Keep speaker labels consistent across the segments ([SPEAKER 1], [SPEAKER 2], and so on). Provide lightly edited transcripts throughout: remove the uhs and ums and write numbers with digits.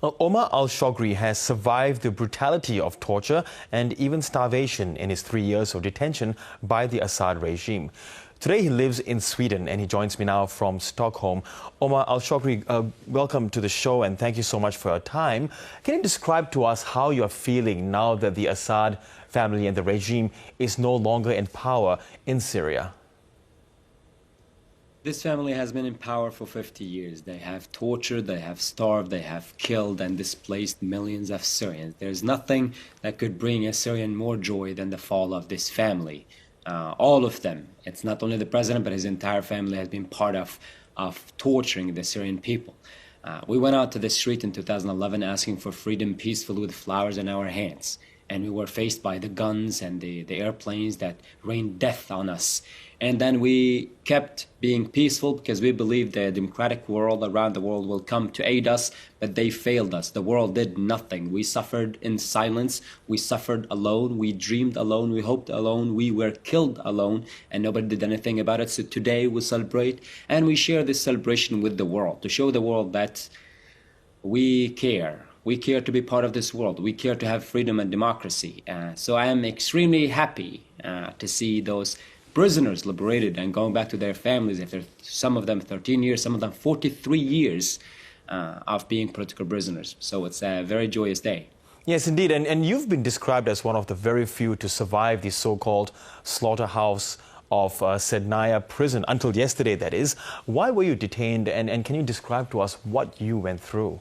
[SPEAKER 1] Omar Alshogre has survived the brutality of torture and even starvation in his 3 years of detention by the Assad regime. Today he lives in Sweden and he joins me now from Stockholm. Omar Alshogre, welcome to the show and thank you so much for your time. Can you describe to us how you are feeling now that the Assad family and the regime is no longer in power in Syria?
[SPEAKER 2] This family has been in power for 50 years. They have tortured, they have starved, they have killed and displaced millions of Syrians. There's nothing that could bring a Syrian more joy than the fall of this family. All of them. It's not only the president, but his entire family has been part of torturing the Syrian people. We went out to the street in 2011 asking for freedom peacefully with flowers in our hands. And we were faced by the guns and the airplanes that rained death on us. And then we kept being peaceful because we believed the democratic world around the world will come to aid us, but they failed us. The world did nothing. We suffered in silence. We suffered alone. We dreamed alone. We hoped alone. We were killed alone, and nobody did anything about it. So today we celebrate, and we share this celebration with the world to show the world that we care. We care to be part of this world. We care to have freedom and democracy. So I am extremely happy to see those prisoners liberated and going back to their families after some of them 13 years, some of them 43 years of being political prisoners. So it's a very joyous day.
[SPEAKER 1] Yes, indeed. And you've been described as one of the very few to survive the so-called slaughterhouse of Sednaya prison, until yesterday, that is. Why were you detained? And can you describe to us what you went through?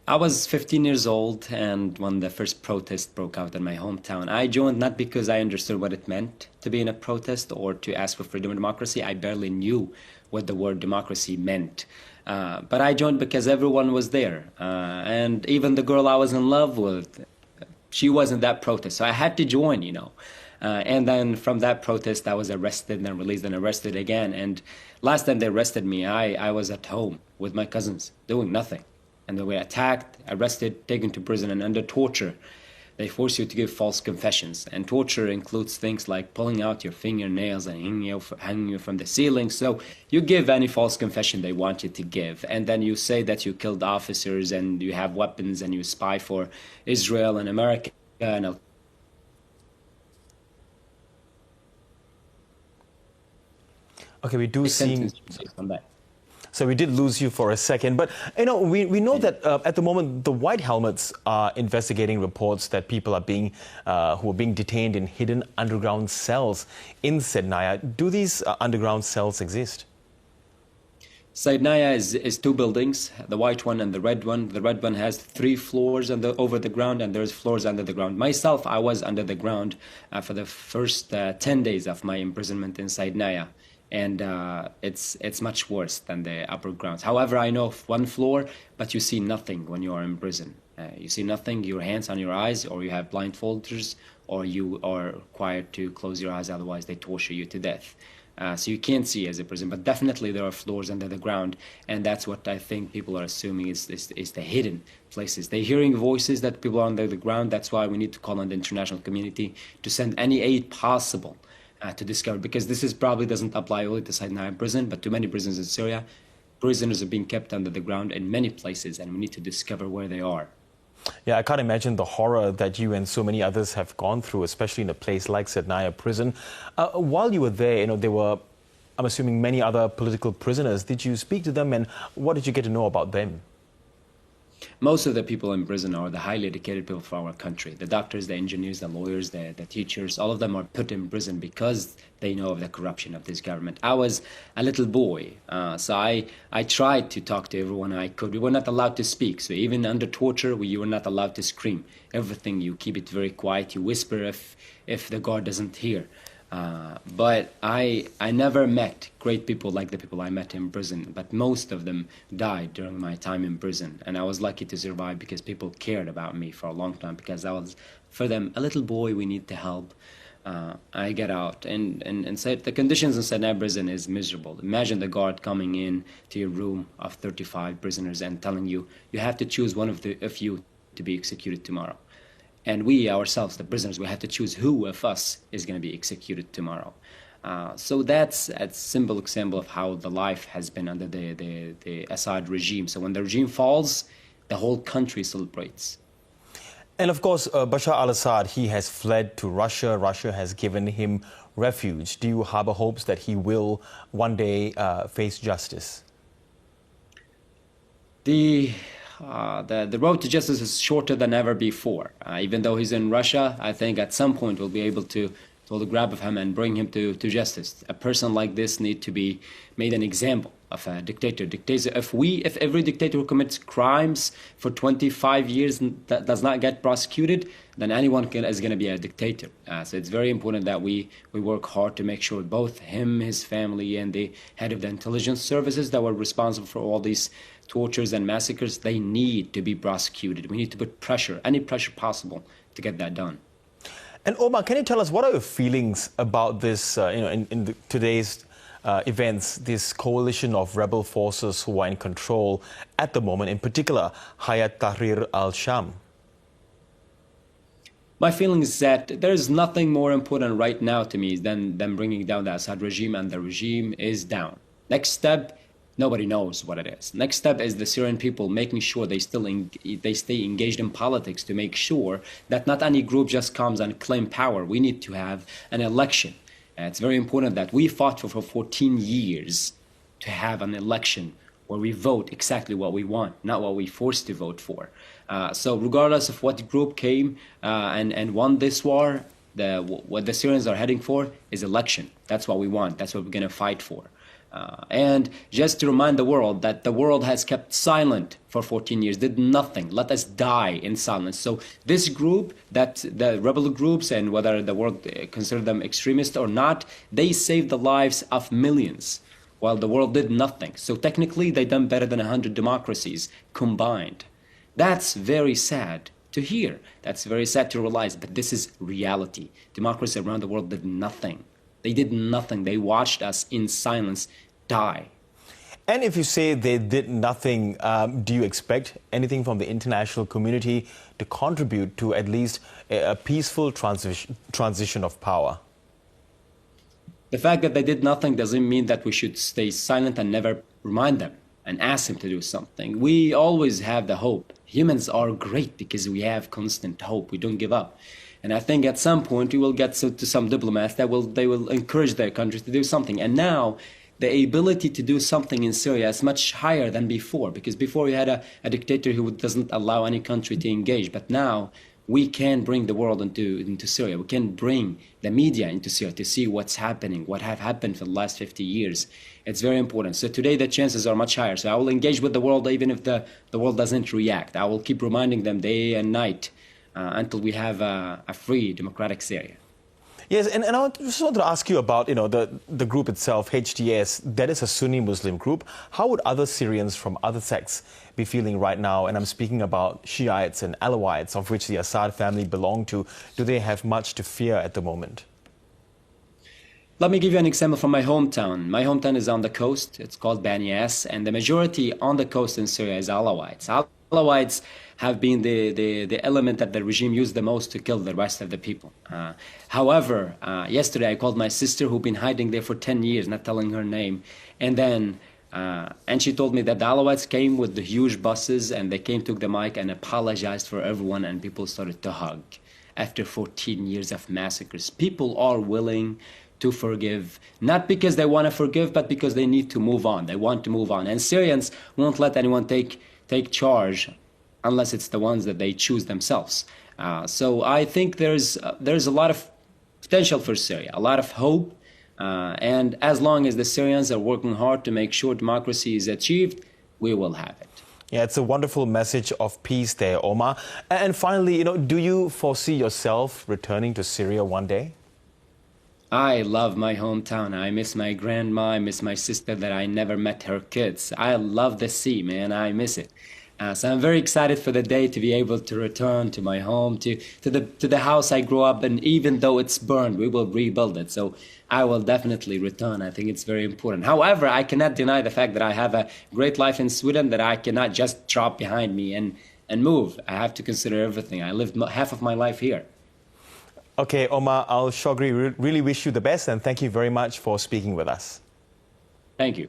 [SPEAKER 2] I was 15 years old, and when the first protest broke out in my hometown, I joined not because I understood what it meant to be in a protest or to ask for freedom and democracy. I barely knew what the word democracy meant. But I joined because everyone was there. And even the girl I was in love with, she was in that protest. So I had to join, you know. And then from that protest, I was arrested and then released and arrested again. And last time they arrested me, I was at home with my cousins doing nothing. And they were attacked, arrested, taken to prison, and under torture, they force you to give false confessions. And torture includes things like pulling out your fingernails and hanging you from the ceiling. So you give any false confession they want you to give. And then you say that you killed officers and you have weapons and you spy for Israel and America. And
[SPEAKER 1] okay, we do see...
[SPEAKER 2] on that.
[SPEAKER 1] So we did lose you for a second. But, you know, we know that at the moment, the White Helmets are investigating reports that people are being, who are being detained in hidden underground cells in Sednaya. Do these underground cells exist?
[SPEAKER 2] Sednaya is two buildings, the white one and the red one. The red one has 3 floors over the ground, and there's floors under the ground. Myself, I was under the ground for the first 10 days of my imprisonment in Sednaya. And it's much worse than the upper grounds. However, I know of one floor, but you see nothing when you are in prison. You see nothing, your hands on your eyes, or you have blindfolders, or you are required to close your eyes, otherwise they torture you to death. So you can't see as a prison, but definitely there are floors under the ground, and that's what I think people are assuming is the hidden places. They're hearing voices that people are under the ground. That's why we need to call on the international community to send any aid possible to discover, because this probably doesn't apply only to Sednaya prison, but to many prisons in Syria. Prisoners are being kept under the ground in many places, and we need to discover where they are.
[SPEAKER 1] Yeah, I can't imagine the horror that you and so many others have gone through, especially in a place like Sednaya prison. While you were there, you know, there were, I'm assuming, many other political prisoners. Did you speak to them, and what did you get to know about them?
[SPEAKER 2] Most of the people in prison are the highly educated people from our country. The doctors, the engineers, the lawyers, the teachers, all of them are put in prison because they know of the corruption of this government. I was a little boy, so I tried to talk to everyone I could. We were not allowed to speak, so even under torture, you were not allowed to scream. Everything, you keep it very quiet, you whisper if the guard doesn't hear. But I never met great people like the people I met in prison, but most of them died during my time in prison. And I was lucky to survive because people cared about me for a long time, because I was, for them, a little boy, we need to help. I get out and said the conditions in Sednaya prison is miserable. Imagine the guard coming in to your room of 35 prisoners and telling you, you have to choose one of you to be executed tomorrow. And we ourselves, the prisoners, we have to choose who of us is going to be executed tomorrow. So that's a simple example of how the life has been under the Assad regime. So when the regime falls, the whole country celebrates.
[SPEAKER 1] And of course, Bashar Al-Assad, he has fled to Russia. Russia has given him refuge. Do you harbor hopes that he will one day face justice?
[SPEAKER 2] The road to justice is shorter than ever before. Even though he's in Russia, I think at some point we'll be able to grab of him and bring him to justice. A person like this needs to be made an example of a dictator. If every dictator who commits crimes for 25 years that does not get prosecuted, then anyone is going to be a dictator. So it's very important that we work hard to make sure both him, his family, and the head of the intelligence services that were responsible for all these tortures and massacres, they need to be prosecuted. We need to put pressure, any pressure possible, to get that done.
[SPEAKER 1] And Omar, can you tell us what are your feelings about this, in today's events, this coalition of rebel forces who are in control at the moment, in particular, Hayat Tahrir al-Sham?
[SPEAKER 2] My feeling is that there's nothing more important right now to me than bringing down the Assad regime, and the regime is down. Next step, nobody knows what it is. Next step is the Syrian people making sure they stay engaged in politics to make sure that not any group just comes and claim power. We need to have an election. And it's very important that we fought for 14 years to have an election where we vote exactly what we want, not what we forced to vote for. So regardless of what group came and won this war, what the Syrians are heading for is election. That's what we want. That's what we're going to fight for. And just to remind the world that the world has kept silent for 14 years, did nothing, let us die in silence. So this group, that the rebel groups, and whether the world consider them extremist or not, they saved the lives of millions while the world did nothing. So technically they done better than 100 democracies combined. That's very sad to hear. That's very sad to realize, but this is reality. Democracies around the world did nothing. They did nothing. They watched us in silence die.
[SPEAKER 1] And if you say they did nothing, do you expect anything from the international community to contribute to at least a peaceful transition of power?
[SPEAKER 2] The fact that they did nothing doesn't mean that we should stay silent and never remind them and ask them to do something. We always have the hope. Humans are great because we have constant hope. We don't give up. And I think at some point we will get to some diplomats that they will encourage their countries to do something. And now the ability to do something in Syria is much higher than before, because before we had a dictator who doesn't allow any country to engage. But now we can bring the world into Syria. We can bring the media into Syria to see what's happening, what have happened for the last 50 years. It's very important. So today the chances are much higher. So I will engage with the world even if the world doesn't react. I will keep reminding them day and night until we have a free, democratic Syria.
[SPEAKER 1] Yes, and I just wanted to ask you about, the group itself, HTS. That is a Sunni Muslim group. How would other Syrians from other sects be feeling right now? And I'm speaking about Shiites and Alawites, of which the Assad family belong to. Do they have much to fear at the moment?
[SPEAKER 2] Let me give you an example from my hometown. My hometown is on the coast. It's called Banyas, and the majority on the coast in Syria is Alawites. Alawites have been the element that the regime used the most to kill the rest of the people. However, yesterday I called my sister who'd been hiding there for 10 years, not telling her name, and she told me that the Alawites came with the huge buses, and they took the mic and apologized for everyone, and people started to hug. After 14 years of massacres, people are willing to forgive, not because they want to forgive, but because they need to move on. They want to move on, and Syrians won't let anyone take charge unless it's the ones that they choose themselves. So I think there's a lot of potential for Syria, a lot of hope, and as long as the Syrians are working hard to make sure democracy is achieved, we will have it.
[SPEAKER 1] Yeah, it's a wonderful message of peace there, Omar. And finally, do you foresee yourself returning to Syria one day?
[SPEAKER 2] I love my hometown. I miss my grandma. I miss my sister that I never met her kids. I love the sea, man. I miss it. So I'm very excited for the day to be able to return to my home, to the house I grew up in. Even though it's burned, we will rebuild it. So I will definitely return. I think it's very important. However, I cannot deny the fact that I have a great life in Sweden that I cannot just drop behind me and move. I have to consider everything. I lived half of my life here.
[SPEAKER 1] Okay, Omar Alshogre, really wish you the best, and thank you very much for speaking with us.
[SPEAKER 2] Thank you.